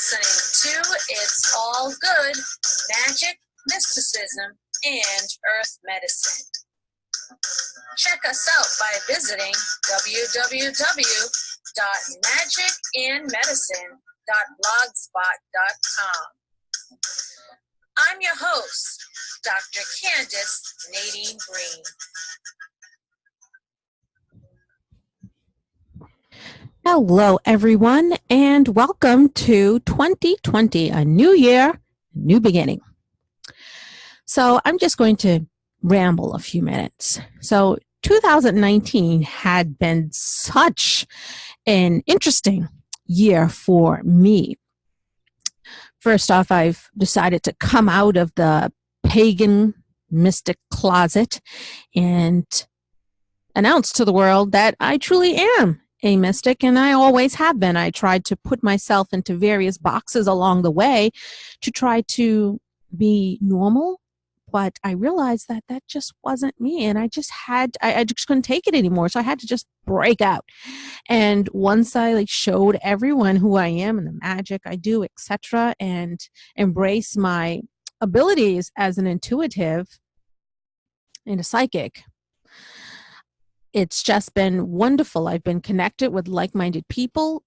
listening to It's All Good, Magic, Mysticism, and Earth Medicine. Check us out by visiting www.magicandmedicine.blogspot.com. I'm your host, Dr. Candace Nadine Green. Hello, everyone, and welcome to 2020, a new year, new beginning. So I'm just going to ramble a few minutes. So 2019 had been such an interesting year for me. First off, I've decided to come out of the pagan mystic closet and announce to the world that I truly am a mystic, and I always have been. I tried to put myself into various boxes along the way to try to be normal, but I realized that that just wasn't me, and I just couldn't take it anymore, so I had to just break out. And once I showed everyone who I am and the magic I do, etc., and embrace my abilities as an intuitive and a psychic, it's just been wonderful. I've been connected with like-minded people.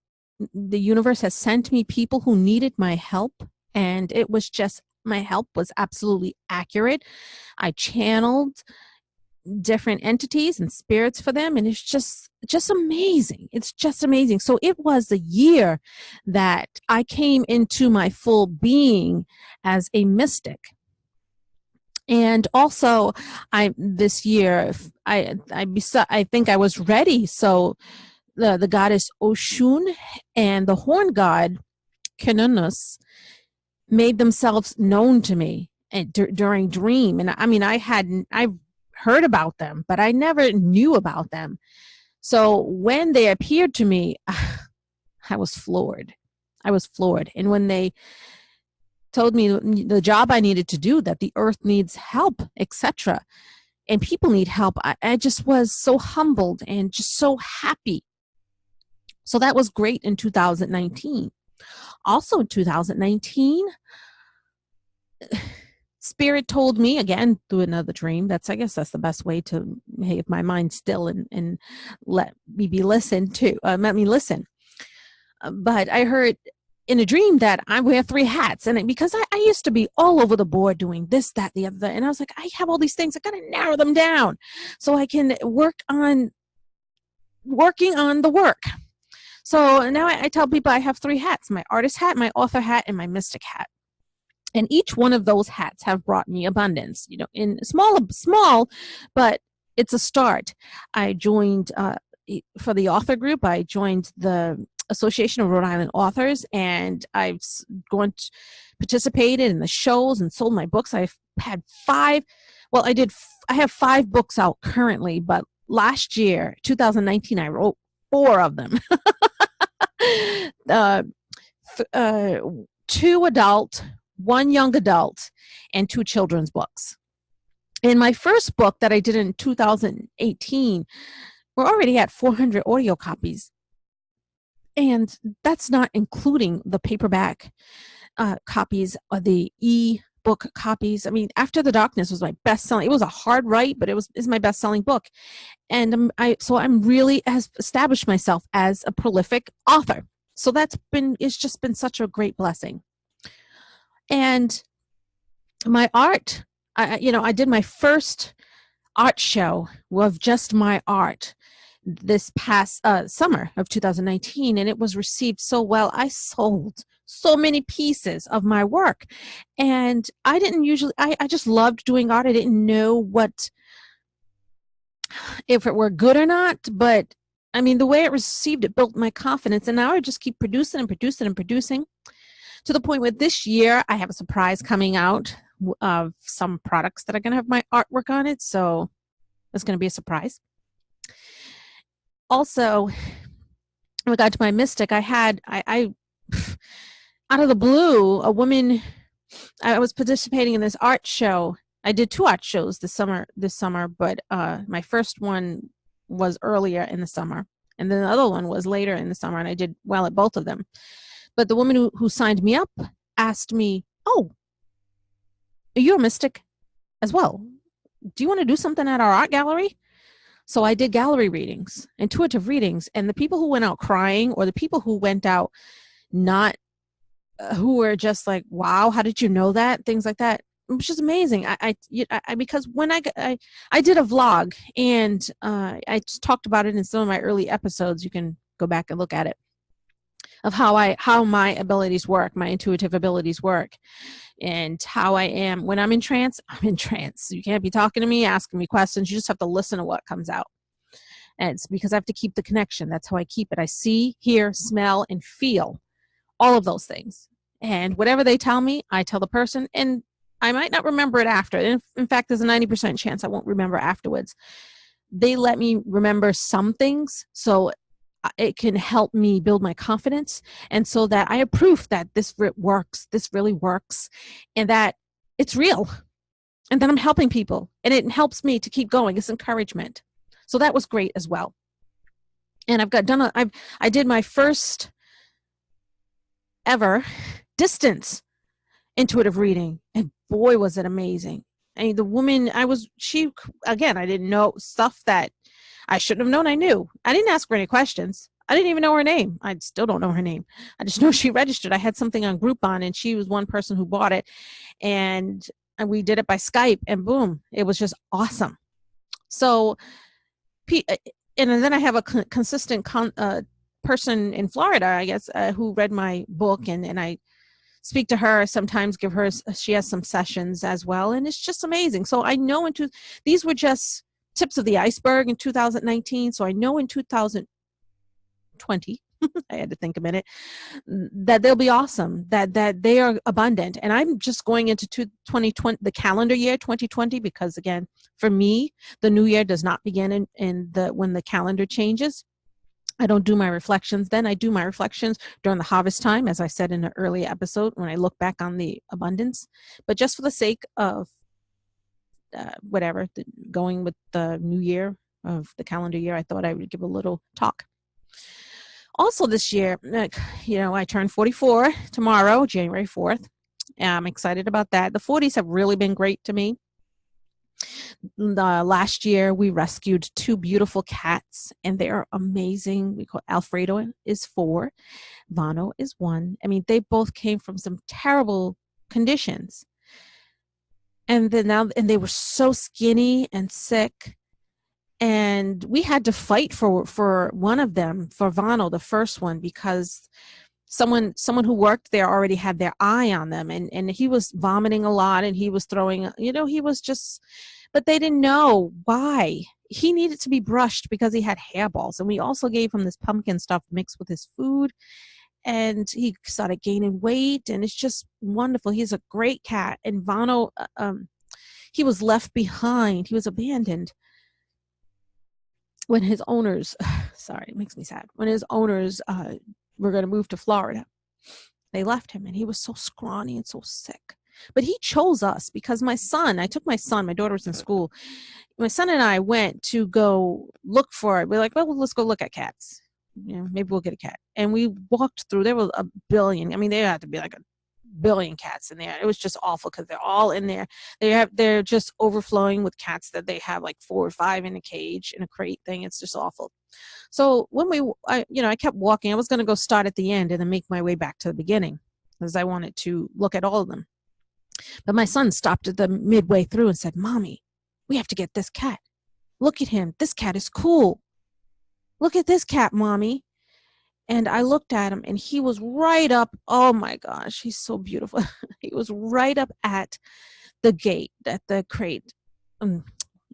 The universe has sent me people who needed my help, and it was just, my help was absolutely accurate. I channeled different entities and spirits for them, and it's just amazing. It's just amazing. So it was the year that I came into my full being as a mystic. And also, this year, I think I was ready. So the goddess Oshun and the horn god Kenunus made themselves known to me during dream. And I mean, I've heard about them, but I never knew about them. So when they appeared to me, I was floored. And when they told me the job I needed to do, that the earth needs help, etc., and people need help, I just was so humbled and just so happy. So that was great in 2019. Also in 2019, Spirit told me, again through another dream, I guess that's the best way to have my mind still and let me listen. But I heard in a dream that I wear 3 hats, and because I used to be all over the board doing this, that, the other, and I was like, I have all these things, I got to narrow them down so I can working on the work. So now I tell people I have 3 hats: my artist hat, my author hat, and my mystic hat. And each one of those hats have brought me abundance, in small, but it's a start. I joined, for the author group, I joined the Association of Rhode Island Authors, and I've participated in the shows and sold my books. I've had 5, I have 5 books out currently, but last year, 2019, I wrote 4 of them. 2 adult, 1 young adult, and 2 children's books. In my first book that I did in 2018, we're already at 400 audio copies. And that's not including the paperback copies or the e-book copies. I mean, After the Darkness was my best-selling. It was a hard write, but it's my best-selling book. And I'm really has established myself as a prolific author. So it's just been such a great blessing. And my art, I did my first art show of just my art this past summer of 2019, and it was received so well. I sold so many pieces of my work, and I just loved doing art. I didn't know if it were good or not, but I mean, the way it received, it built my confidence, and now I just keep producing and producing and producing, to the point where this year I have a surprise coming out of some products that are going to have my artwork on it, so it's going to be a surprise. Also, in regard to my mystic, I out of the blue, a woman, I was participating in this art show. I did 2 art shows this summer, but my first one was earlier in the summer, and then the other one was later in the summer, and I did well at both of them. But the woman who signed me up asked me, oh, you're a mystic as well. Do you want to do something at our art gallery? So I did gallery readings, intuitive readings, and the people who went out crying, or the people who went out not, who were just like, wow, how did you know that? Things like that. Which is amazing. Because when I did a vlog, and I just talked about it in some of my early episodes. You can go back and look at it, of how my abilities work, my intuitive abilities work, and how I am when I'm in trance. I'm in trance. You can't be talking to me, asking me questions. You just have to listen to what comes out. And it's because I have to keep the connection. That's how I keep it. I see, hear, smell, and feel all of those things. And whatever they tell me, I tell the person, and I might not remember it after. In fact, there's a 90% chance I won't remember afterwards. They let me remember some things, so it can help me build my confidence, and so that I have proof that this works, this really works, and that it's real, and that I'm helping people, and it helps me to keep going. It's encouragement. So that was great as well. And I did my first ever distance intuitive reading, and boy, was it amazing. I mean, the woman, I didn't know stuff that I shouldn't have known I knew. I didn't ask her any questions. I didn't even know her name. I still don't know her name. I just know she registered. I had something on Groupon, and she was one person who bought it. And we did it by Skype, and boom, it was just awesome. So, and then I have a consistent person in Florida, I guess, who read my book, and I speak to her sometimes, she has some sessions as well, and it's just amazing. So I know these were just tips of the iceberg in 2019. So I know in 2020, I had to think a minute, that they'll be awesome, that they are abundant. And I'm just going into 2020, the calendar year 2020, because again, for me, the new year does not begin when the calendar changes. I don't do my reflections then. I do my reflections during the harvest time, as I said in an earlier episode, when I look back on the abundance. But just for the sake of going with the new year of the calendar year, I thought I would give a little talk. Also this year, I turn 44 tomorrow, January 4th. I'm excited about that. The 40s have really been great to me. Last year, we rescued 2 beautiful cats, and they are amazing. We call Alfredo is 4, Vano is 1. I mean, they both came from some terrible conditions, and they were so skinny and sick, and we had to fight for one of them, for Vano, the first one, because someone who worked there already had their eye on them, and he was vomiting a lot, and he was throwing, he was just. But they didn't know why. He needed to be brushed because he had hairballs. And we also gave him this pumpkin stuff mixed with his food. And he started gaining weight. And it's just wonderful. He's a great cat. And Vano, he was left behind. He was abandoned when his owners, sorry, it makes me sad. When his owners were going to move to Florida, they left him. And he was so scrawny and so sick. But he chose us because I took my son, my daughter was in school. My son and I went to go look for it. We're like, well, let's go look at cats. Maybe we'll get a cat. And we walked through, there were a billion. I mean, there had to be like a billion cats in there. It was just awful because they're all in there. They're just overflowing with cats that they have like 4 or 5 in a cage, in a crate thing. It's just awful. So when I kept walking. I was going to go start at the end and then make my way back to the beginning because I wanted to look at all of them. But my son stopped at the midway through and said, Mommy, we have to get this cat. Look at him. This cat is cool. Look at this cat, Mommy. And I looked at him, and he was right up. Oh, my gosh, he's so beautiful. He was right up at the gate, at the crate.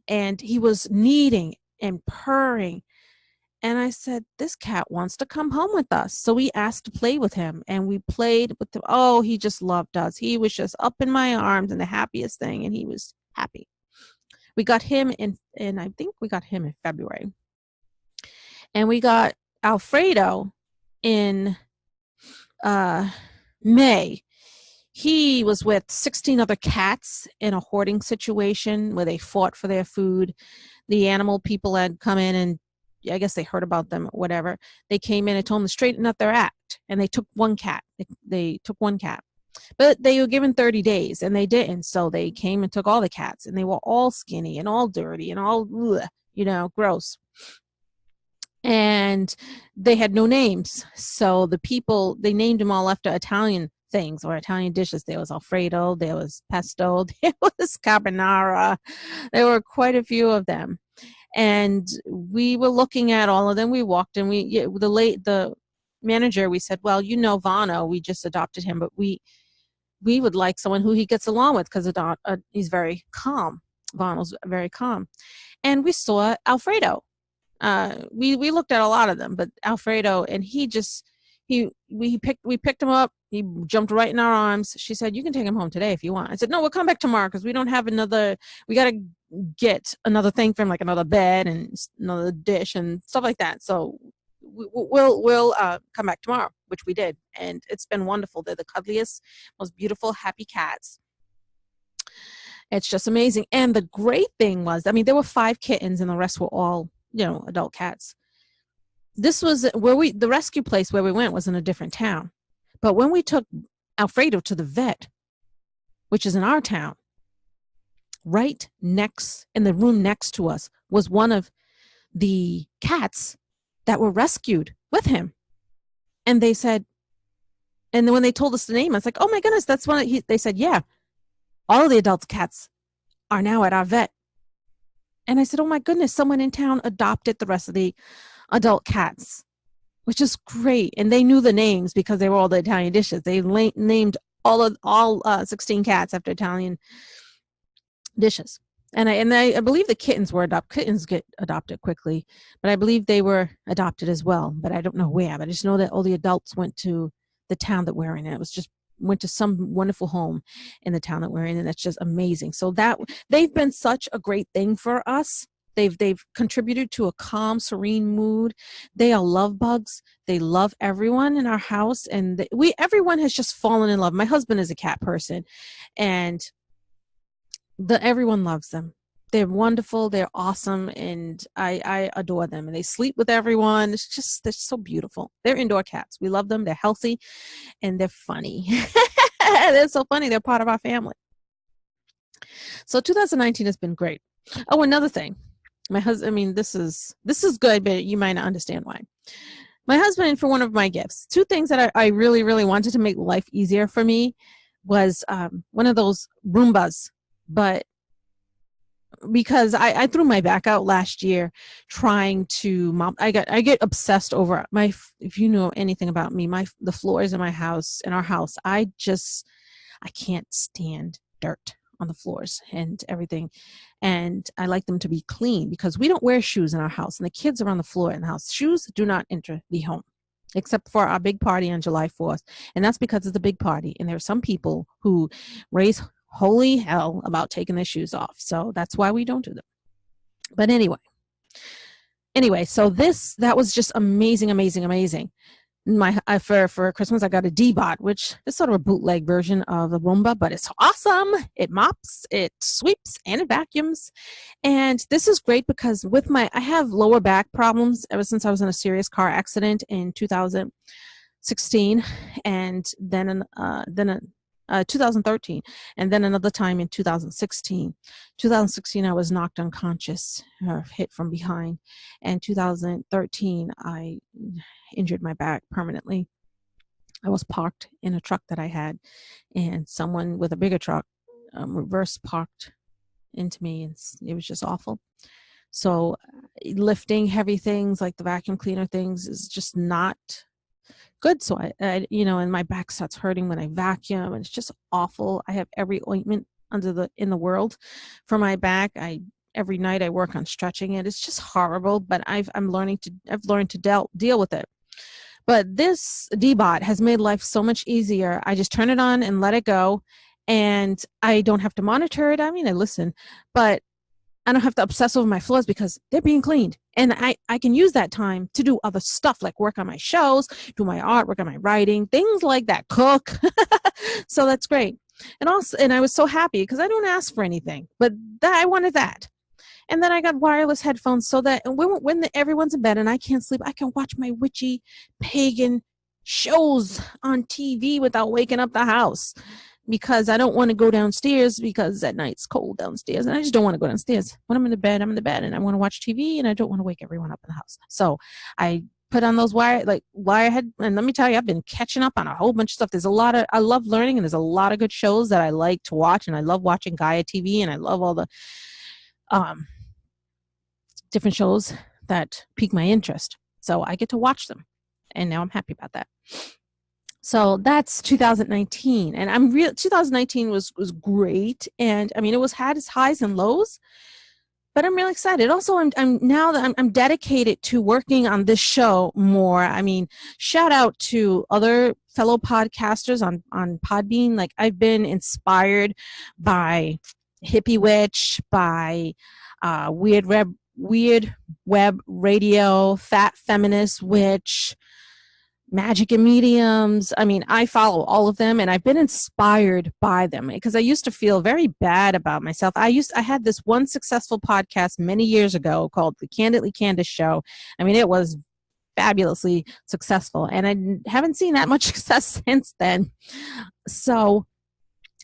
And he was kneading and purring. And I said, this cat wants to come home with us. So we asked to play with him, and we played with him. Oh, he just loved us. He was just up in my arms and the happiest thing, and he was happy. We got him in I think we got him in February. And we got Alfredo in May. He was with 16 other cats in a hoarding situation where they fought for their food. The animal people had come in and I guess they heard about them or whatever. They came in and told them to straighten up their act, and they took one cat. They took one cat, but they were given 30 days, and they didn't. So they came and took all the cats, and they were all skinny and all dirty and all, gross. And they had no names. So the people, they named them all after Italian things or Italian dishes. There was Alfredo, there was pesto, there was carbonara. There were quite a few of them. And we were looking at all of them. We walked and the manager, we said, well, Vano, we just adopted him, but we would like someone who he gets along with because he's very calm. Vano's very calm. And we saw Alfredo. We looked at a lot of them, but Alfredo, and we picked him up. He jumped right in our arms. She said, you can take him home today if you want. I said, no, we'll come back tomorrow because we don't have we got to get another thing from, like another bed and another dish and stuff like that. So we'll come back tomorrow, which we did. And it's been wonderful. They're the cuddliest, most beautiful, happy cats. It's just amazing. And the great thing was, there were 5 kittens and the rest were all, adult cats. This was the rescue place where we went was in a different town. But when we took Alfredo to the vet, which is in our town, right next, in the room next to us, was one of the cats that were rescued with him. And they said, and then when they told us the name, I was like, oh my goodness, that's they said, yeah, all of the adult cats are now at our vet. And I said, oh my goodness, someone in town adopted the rest of the adult cats, which is great. And they knew the names because they were all the Italian dishes. They named all 16 cats after Italian dishes. And I believe the kittens were adopted. Kittens get adopted quickly, but I believe they were adopted as well. But I don't know where. But I just know that all the adults went to the town that we're in. And it was just went to some wonderful home in the town that we're in, and that's just amazing. So that they've been such a great thing for us. They've contributed to a calm, serene mood. They are love bugs. They love everyone in our house, and everyone has just fallen in love. My husband is a cat person, and everyone loves them. They're wonderful. They're awesome, and I adore them. And they sleep with everyone. They're so beautiful. They're indoor cats. We love them. They're healthy, and they're funny. They're so funny. They're part of our family. So 2019 has been great. Oh, another thing. My husband, this is good, but you might not understand why. My husband, for one of my gifts, 2 things that I really, really wanted to make life easier for me was one of those Roombas, but because I threw my back out last year trying to mop. I get obsessed over if you know anything about me, the floors in our house, I can't stand dirt on the floors and everything. And I like them to be clean because we don't wear shoes in our house, and the kids are on the floor in the house. Shoes do not enter the home except for our big party on July 4th. And that's because it's a big party. And there are some people who raise holy hell about taking their shoes off. So that's why we don't do them. But anyway, so that was just amazing, amazing, amazing. For Christmas, I got a D-Bot, which is sort of a bootleg version of a Roomba, but it's awesome. It mops, it sweeps, and it vacuums. And this is great because I have lower back problems ever since I was in a serious car accident in 2016, and then 2013, and then another time in 2016. 2016, I was knocked unconscious or hit from behind. And 2013, I injured my back permanently. I was parked in a truck that I had, and someone with a bigger truck reverse parked into me, and it was just awful. So lifting heavy things like the vacuum cleaner things is just not good. So I and my back starts hurting when I vacuum, and it's just awful. I have every ointment in the world for my back. Every night I work on stretching it. It's just horrible, but I've learned to deal with it. But this D-Bot has made life so much easier. I just turn it on and let it go, and I don't have to monitor it. I listen, but I don't have to obsess over my floors because they're being cleaned. And I can use that time to do other stuff, like work on my shows, do my art, work on my writing, things like that, cook. So that's great. And I was so happy because I don't ask for anything, but I wanted that. And then I got wireless headphones so that when everyone's in bed and I can't sleep, I can watch my witchy pagan shows on TV without waking up the house, because I don't want to go downstairs because at night it's cold downstairs and I just don't want to go downstairs. When I'm in the bed, and I want to watch TV and I don't want to wake everyone up in the house. So I put on those Wirehead, and let me tell you, I've been catching up on a whole bunch of stuff. I love learning, and there's a lot of good shows that I like to watch, and I love watching Gaia TV, and I love all the different shows that pique my interest. So I get to watch them, and now I'm happy about that. So that's 2019, and 2019 was great, and I mean it had its highs and lows, but I'm really excited. Also, I'm now that I'm dedicated to working on this show more. I mean, shout out to other fellow podcasters on Podbean. Like, I've been inspired by Hippie Witch, by Weird Web Radio, Fat Feminist Witch, Magic and Mediums. I mean, I follow all of them, and I've been inspired by them because I used to feel very bad about myself. I had this one successful podcast many years ago called The Candidly Candace Show. I mean, it was fabulously successful, and I haven't seen that much success since then. So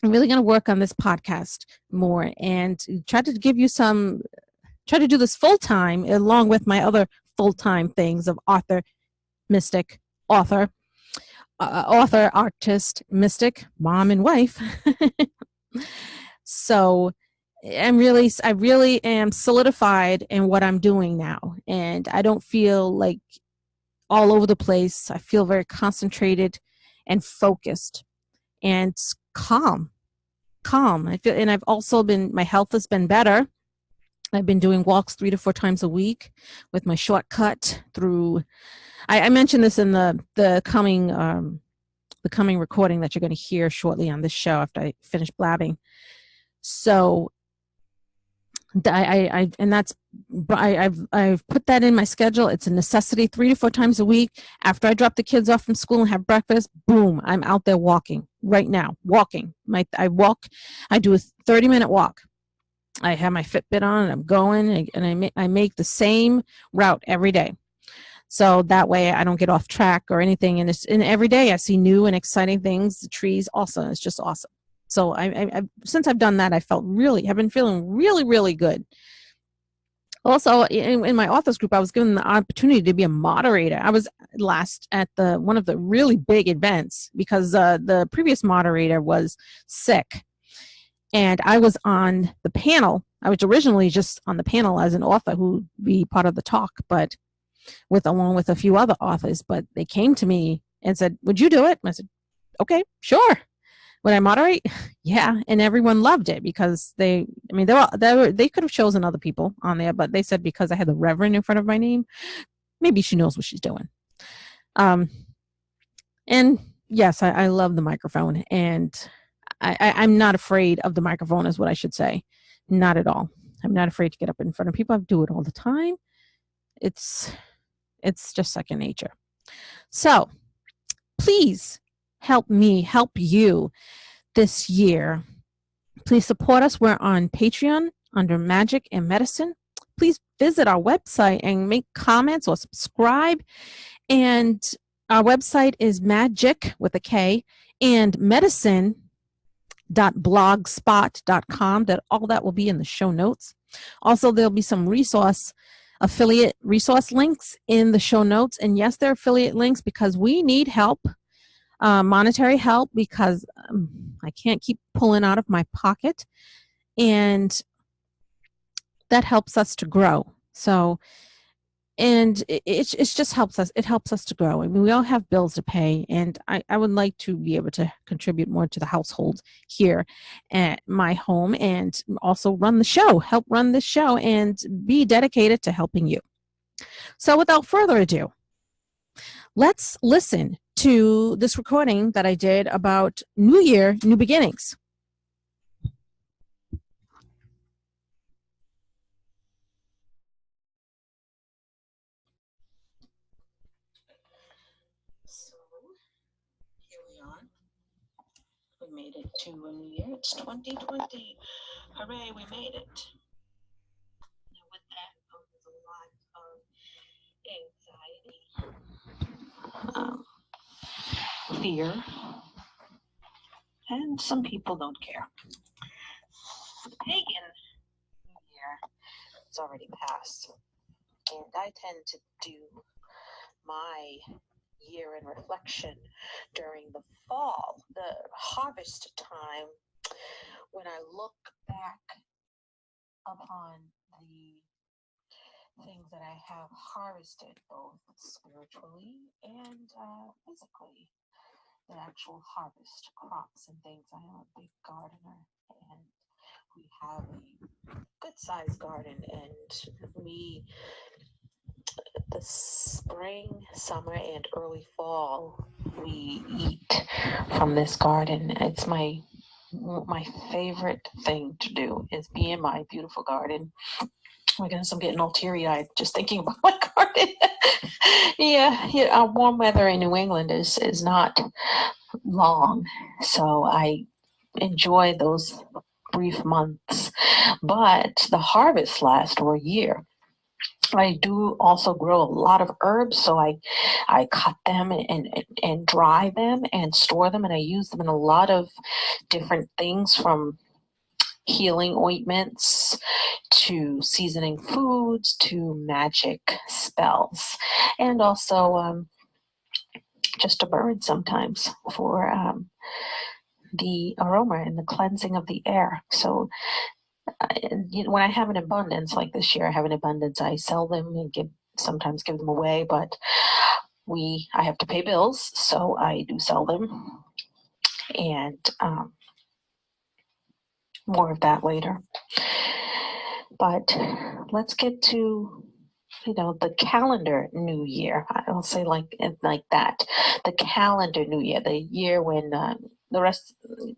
I'm really going to work on this podcast more and try to do this full time along with my other full-time things of author, mystic, artist, mystic, mom, and wife. So I really am solidified in what I'm doing now, and I don't feel like all over the place. I feel very concentrated and focused and calm. I feel, and my health has been better. I've been doing walks 3 to 4 times a week with my shortcut through. I mentioned this in the coming recording that you're going to hear shortly on this show after I finish blabbing. So I've put that in my schedule. It's a necessity. 3 to 4 times a week. After I drop the kids off from school and have breakfast, boom, I'm out there walking right now. Walking. I do a 30-minute walk. I have my Fitbit on and I'm going, and I make the same route every day. So that way I don't get off track or anything. And every day I see new and exciting things. The trees also, it's just awesome. So I since I've done that, have been feeling really, really good. Also, in my authors group, I was given the opportunity to be a moderator. I was last at one of the really big events because the previous moderator was sick. And I was on the panel. I was originally just on the panel as an author who would be part of the talk, but along with a few other authors. But they came to me and said, "Would you do it?" And I said, "Okay, sure." Would I moderate? Yeah, and everyone loved it because they could have chosen other people on there, but they said because I had the Reverend in front of my name, maybe she knows what she's doing. And yes, I love the microphone, and I'm not afraid of the microphone is what I should say. Not at all. I'm not afraid to get up in front of people. I do it all the time. It's just second nature. So please help me help you this year. Please support us. We're on Patreon under Magic and Medicine. Please visit our website and make comments or subscribe. And our website is magic with a K and medicine.blogspot.com. All that will be in the show notes. Also, there'll be some affiliate resource links in the show notes. And yes, they're affiliate links because we need help, monetary help, because I can't keep pulling out of my pocket. And that helps us to grow. So, and it just helps us. It helps us to grow. I mean, we all have bills to pay, and I would like to be able to contribute more to the household here at my home, and also help run this show, and be dedicated to helping you. So without further ado, let's listen to this recording that I did about New Year, New Beginnings. We made it to a new year. It's 2020. Hooray, we made it. Now fear, and some people don't care. The pagan New Year is already past, and I tend to do my year in reflection during the fall, the harvest time, when I look back upon the things that I have harvested, both spiritually and physically. The actual harvest, crops and things. I am a big gardener, and we have a good-sized garden, and the spring, summer, and early fall, we eat from this garden. It's my favorite thing to do is be in my beautiful garden. Oh my goodness, I'm getting all teary-eyed just thinking about my garden. Yeah, warm weather in New England is not long, so I enjoy those brief months, but the harvest lasts for a year. I do also grow a lot of herbs, so I cut them and dry them and store them, and I use them in a lot of different things, from healing ointments to seasoning foods to magic spells, and also just to burn sometimes for the aroma and the cleansing of the air. So when I have an abundance, like this year I have an abundance, I sell them and sometimes give them away, but I have to pay bills, so I do sell them, and more of that later. But let's get to the calendar New Year. I'll say like that. The calendar New Year, the year when the rest,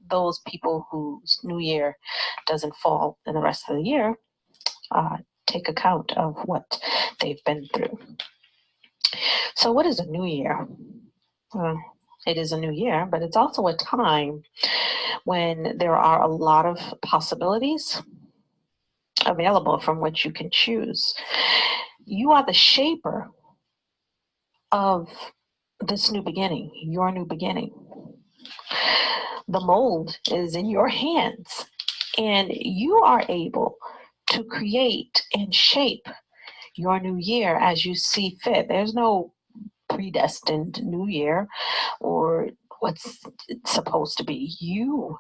those people whose New Year doesn't fall in the rest of the year, take account of what they've been through. So what is a new year? It is a new year, but it's also a time when there are a lot of possibilities available from which you can choose. You are the shaper of this new beginning, your new beginning. The mold is in your hands, and you are able to create and shape your new year as you see fit. There's no predestined new year or what's it's supposed to be. You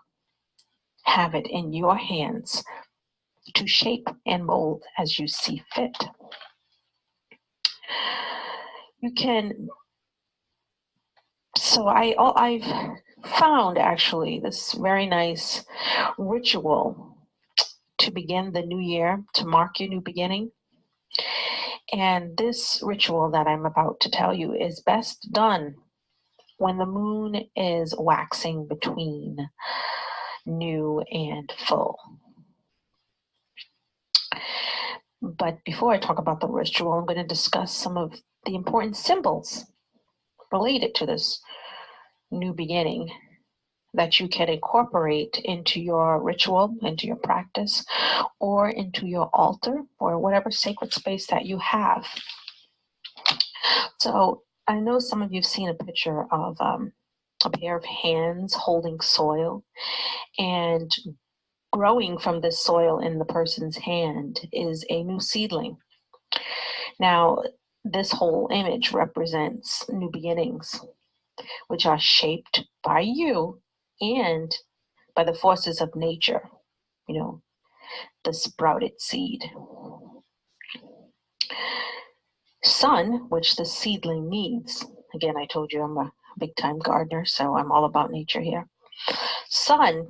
have it in your hands to shape and mold as you see fit. You can. So I've found actually this very nice ritual to begin the new year, to mark your new beginning. And this ritual that I'm about to tell you is best done when the moon is waxing between new and full. But before I talk about the ritual, I'm going to discuss some of the important symbols related to this new beginning that you can incorporate into your ritual, into your practice, or into your altar, or whatever sacred space that you have. So I know some of you have seen a picture of a pair of hands holding soil, and growing from this soil in the person's hand is a new seedling. Now, this whole image represents new beginnings, which are shaped by you and by the forces of nature, the sprouted seed. Sun, which the seedling needs. Again, I told you I'm a big time gardener, so I'm all about nature here. Sun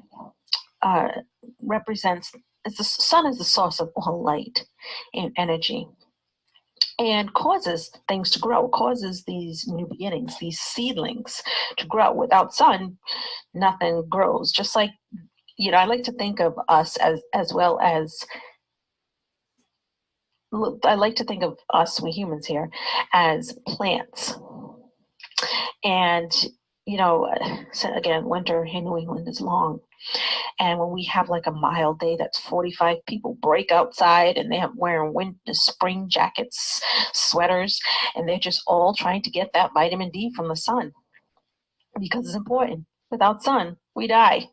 the sun is the source of all light and energy, and causes things to grow, causes these new beginnings, these seedlings to grow. Without sun, nothing grows. Just like, I like to think of us as well as, I like to think of us, we humans here, as plants. And, so again, winter in New England is long. And when we have like a mild day that's 45, people break outside and they're wearing spring jackets, sweaters, and they're just all trying to get that vitamin D from the sun. because it's important. Without sun, we die.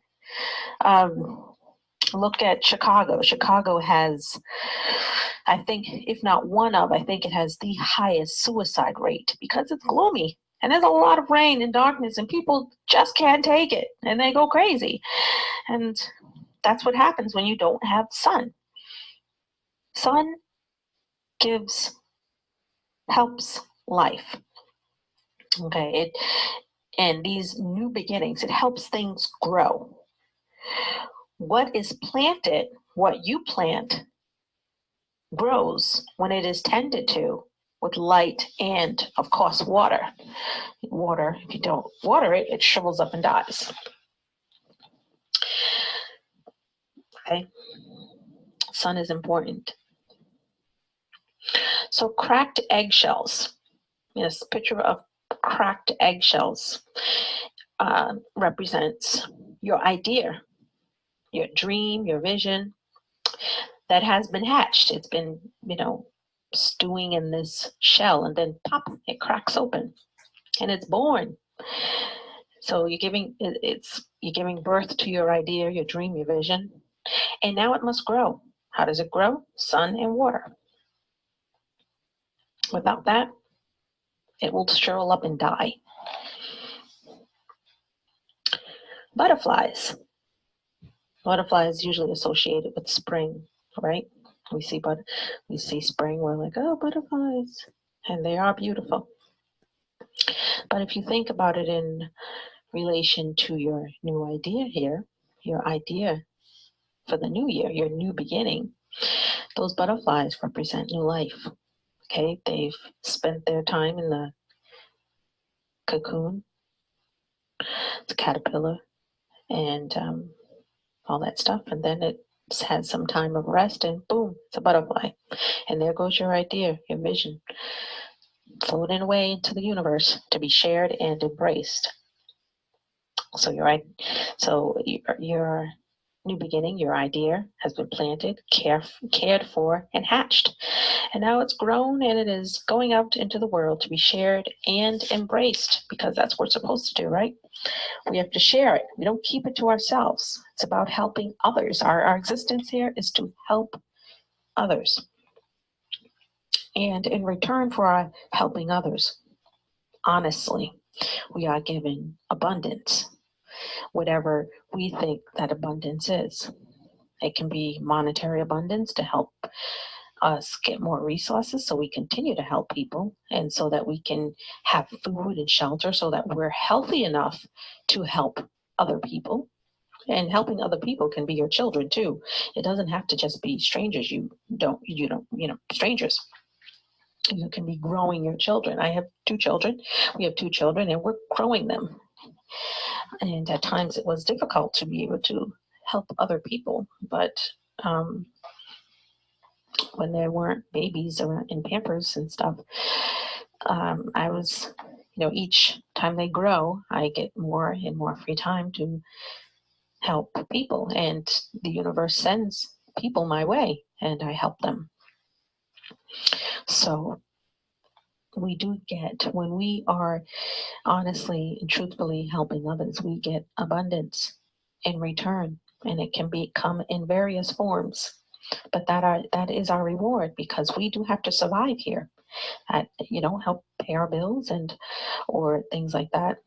Look at Chicago. Chicago has, I think, if not one of, I think it has the highest suicide rate because it's gloomy. And there's a lot of rain and darkness, and people just can't take it, and they go crazy. And that's what happens when you don't have sun. Sun helps life. Okay, and these new beginnings, it helps things grow. What is planted, what you plant, grows when it is tended to with light and, of course, water. Water, if you don't water it, it shrivels up and dies. Okay, sun is important. So cracked eggshells. This picture of cracked eggshells represents your idea, your dream, your vision that has been hatched. It's been, stewing in this shell, and then pop, it cracks open, and it's born. So you're giving birth to your idea, your dream, your vision, and now it must grow. How does it grow? Sun and water. Without that, it will shrivel up and die. Butterflies. Butterflies usually associated with spring, right? We see spring, we're like, oh, butterflies, and they are beautiful. But if you think about it in relation to your new idea here, your idea for the new year, your new beginning, those butterflies represent new life. Okay, they've spent their time in the cocoon, the caterpillar, and all that stuff, and then it's had some time of rest, and boom, it's a butterfly. And there goes your idea, your vision, floating away into the universe to be shared and embraced. So your new beginning, your idea has been planted, cared for, and hatched. And now it's grown, and it is going out into the world to be shared and embraced, because that's what we're supposed to do, right? We have to share it. We don't keep it to ourselves. It's about helping others. Our existence here is to help others. And in return for our helping others, honestly, we are given abundance, whatever we think that abundance is. It can be monetary abundance to help us get more resources so we continue to help people, and so that we can have food and shelter, so that we're healthy enough to help other people. And helping other people can be your children too. It doesn't have to just be strangers. Strangers. You can be growing your children. I have 2 children. We have 2 children, and we're growing them. And at times it was difficult to be able to help other people, but when there weren't babies around in Pampers and stuff, I was, each time they grow, I get more and more free time to help people, and the universe sends people my way, and I help them. So we do get, when we are honestly and truthfully helping others, we get abundance in return, and it can come in various forms. But that is our reward, because we do have to survive here. Help pay our bills or things like that.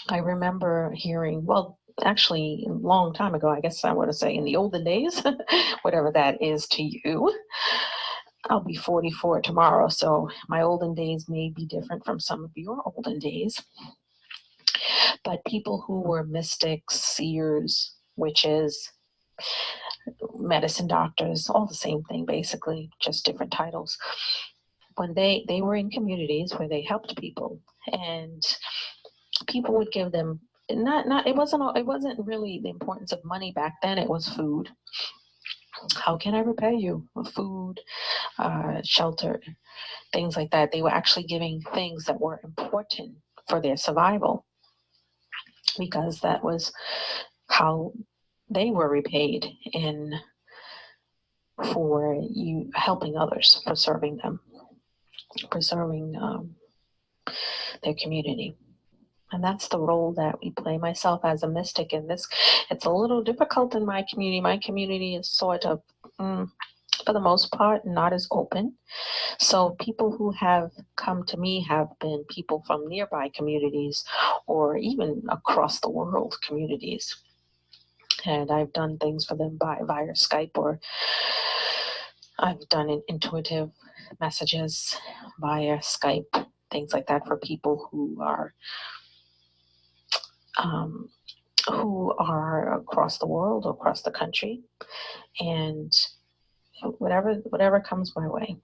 I remember hearing, well, actually a long time ago, I guess I want to say in the olden days, whatever that is to you. I'll be 44 tomorrow, so my olden days may be different from some of your olden days. But people who were mystics, seers, witches, medicine doctors, all the same thing, basically, just different titles. When they were in communities where they helped people, and people would give them it wasn't really the importance of money back then. It was food. How can I repay you? Food, shelter, things like that. They were actually giving things that were important for their survival, because that was how they were repaid for you helping others, for serving them, preserving their community. And that's the role that we play. Myself as a mystic in this, it's a little difficult in my community. My community is sort of, for the most part, not as open. So people who have come to me have been people from nearby communities or even across the world communities. And I've done things for them via Skype, or I've done intuitive messages via Skype, things like that for people who are across the world or across the country, and whatever comes my way.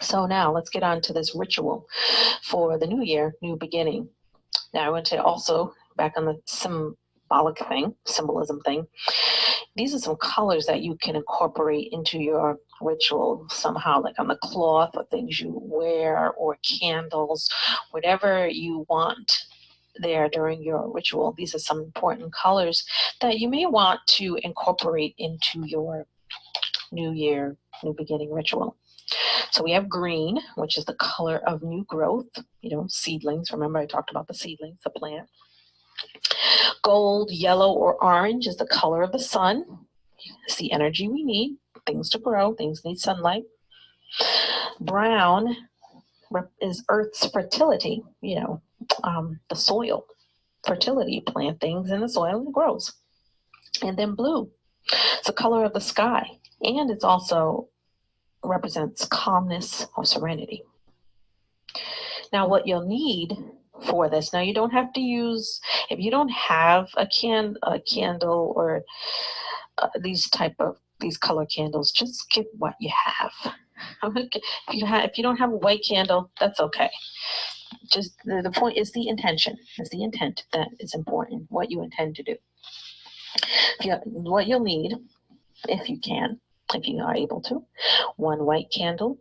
So now let's get on to this ritual for the new year, new beginning. Now I want to also, back on the symbolism thing, these are some colors that you can incorporate into your ritual somehow, like on the cloth or things you wear or candles, whatever you want there during your ritual. These are some important colors that you may want to incorporate into your new year, new beginning ritual. So we have green, which is the color of new growth, seedlings. Remember I talked about the seedlings, the plant. Gold, yellow, or orange is the color of the sun. It's the energy we need, things to grow, things need sunlight. Brown is Earth's fertility, the soil. Fertility, plant things in the soil and it grows. And then blue, it's the color of the sky, and it also represents calmness or serenity. Now what you'll need for this, now you don't have to use, if you don't have a candle or these color candles, just get what you have. If you don't have a white candle, that's okay. Just the point is the intention. It's the intent that is important, what you intend to do. What you'll need, if you are able to, one white candle,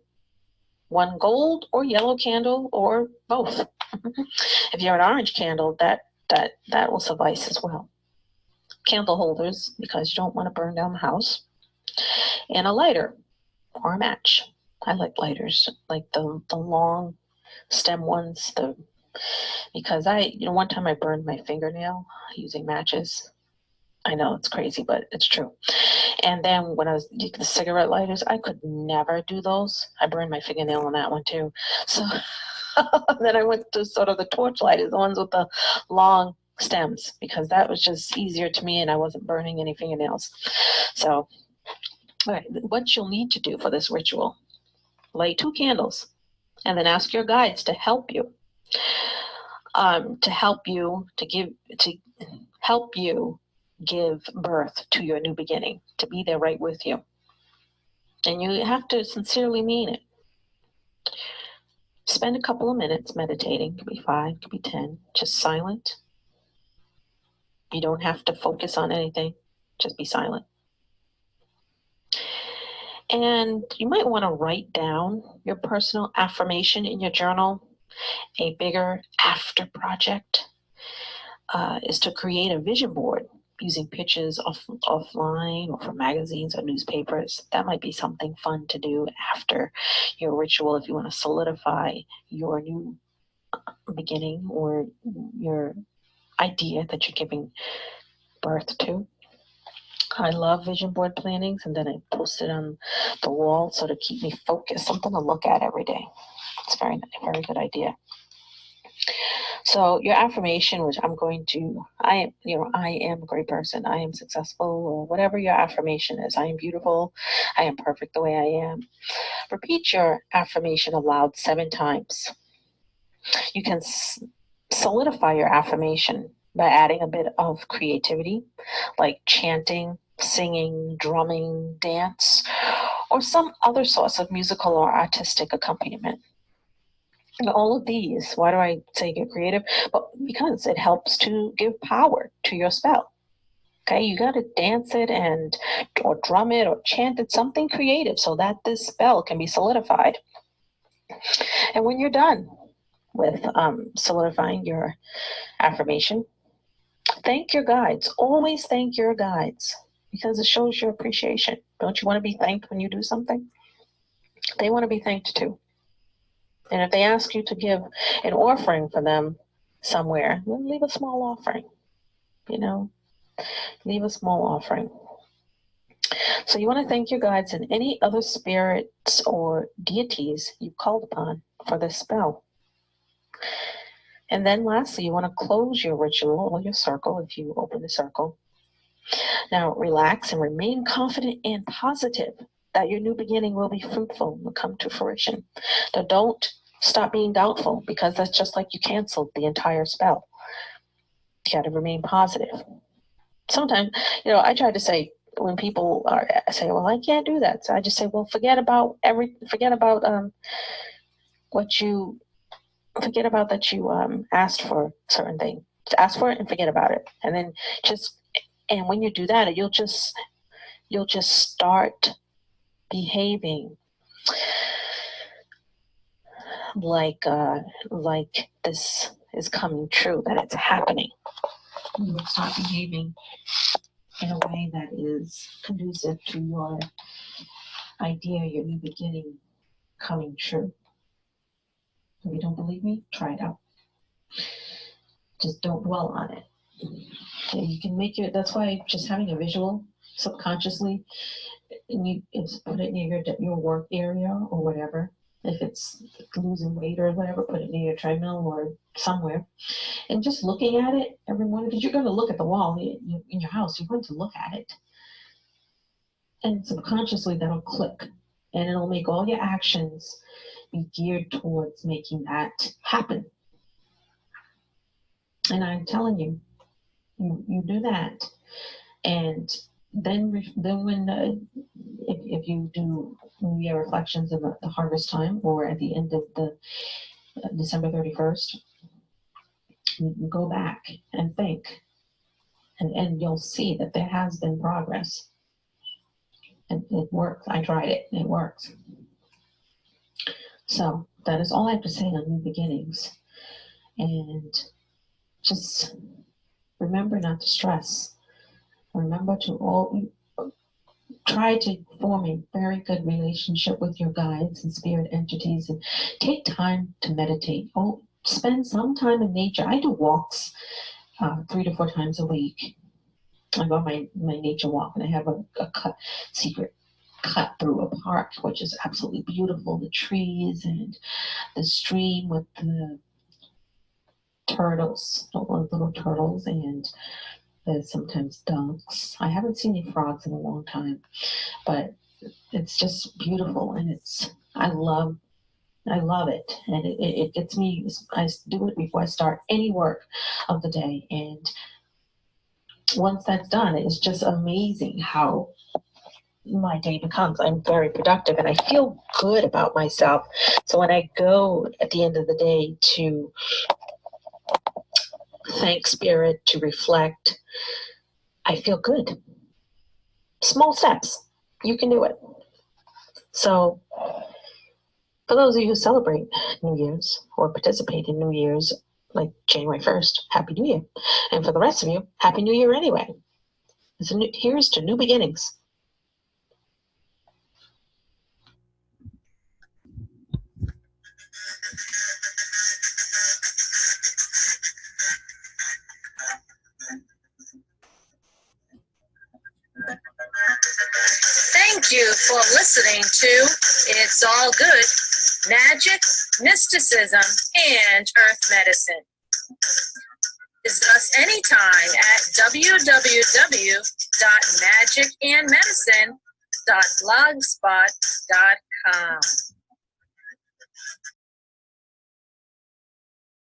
one gold or yellow candle, or both. If you're an orange candle, that will suffice as well. Candle holders, because you don't want to burn down the house, and a lighter or a match. I like lighters, like the long stem ones, because one time I burned my fingernail using matches. I know it's crazy, but it's true. And then when I was using the cigarette lighters, I could never do those. I burned my fingernail on that one too. So then I went to sort of the torch lighters, the ones with the long stems, because that was just easier to me and I wasn't burning any fingernails. So, all right, what you'll need to do for this ritual, light 2 candles and then ask your guides to help you. To help you give birth to your new beginning, to be there right with you. And you have to sincerely mean it. Spend a couple of minutes meditating. Could be 5, could be 10, just silent. You don't have to focus on anything, just be silent. And you might want to write down your personal affirmation in your journal. A bigger after project is to create a vision board using pictures offline or from magazines or newspapers. That might be something fun to do after your ritual if you want to solidify your new beginning or your idea that you're giving birth to. I love vision board plannings, and then I post it on the wall so to keep me focused, something to look at every day. It's a very, very good idea. So your affirmation, which I am a great person, I am successful, or whatever your affirmation is. I am beautiful, I am perfect the way I am. Repeat your affirmation aloud 7 times. You can solidify your affirmation by adding a bit of creativity, like chanting, singing, drumming, dance, or some other source of musical or artistic accompaniment. All of these, why do I say get creative? But because it helps to give power to your spell. Okay, you got to dance it or drum it or chant it, something creative, so that this spell can be solidified. And when you're done with solidifying your affirmation, thank your guides. Always thank your guides, because it shows your appreciation. Don't you want to be thanked when you do something? They want to be thanked too. And if they ask you to give an offering for them, somewhere, then leave a small offering, leave a small offering. So you want to thank your guides and any other spirits or deities you called upon for this spell. And then lastly, you want to close your ritual or your circle if you open the circle. Now relax and remain confident and positive that your new beginning will be fruitful and will come to fruition. Now don't stop being doubtful, because that's just like you canceled the entire spell. You got to remain positive. Sometimes, I try to say, when people say, well, I can't do that. So I just say, well, forget about that you asked for a certain thing. Just ask for it and forget about it. And then and when you do that, you'll just start behaving like this is coming true, that it's happening. You'll start behaving in a way that is conducive to your idea, your new beginning coming true. If you don't believe me, try it out. Just don't dwell on it. Okay, you can make that's why just having a visual subconsciously, and you put it near your work area or whatever. If it's losing weight or whatever, put it near your treadmill or somewhere. And just looking at it every morning, because you're going to look at the wall in your house, you're going to look at it. And subconsciously that'll click, and it'll make all your actions be geared towards making that happen. And I'm telling you, you do that, and then when if you do New Year reflections in the harvest time or at the end of the December 31st, you go back and think, and you'll see that there has been progress. And it works. I tried it. It works. So that is all I have to say on new beginnings. And just remember not to stress. Remember to try to form a very good relationship with your guides and spirit entities, and take time to meditate. Spend some time in nature. I do walks 3 to 4 times a week. I go on my nature walk, and I have a secret cut through a park, which is absolutely beautiful. The trees and the stream with the turtles, little turtles, and there's sometimes ducks. I haven't seen any frogs in a long time, but it's just beautiful, and I love it, and it gets me. I do it before I start any work of the day, and once that's done, it's just amazing how my day becomes. I'm very productive, and I feel good about myself. So when I go at the end of the day to thank spirit, to reflect, I feel good. Small steps. You can do it. So for those of you who celebrate New Year's or participate in New Year's, like January 1st, Happy New Year. And for the rest of you, Happy New Year anyway. Here's to new beginnings. Thank you for listening to It's All Good, Magic, Mysticism, and Earth Medicine. Visit us anytime at www.magicandmedicine.blogspot.com.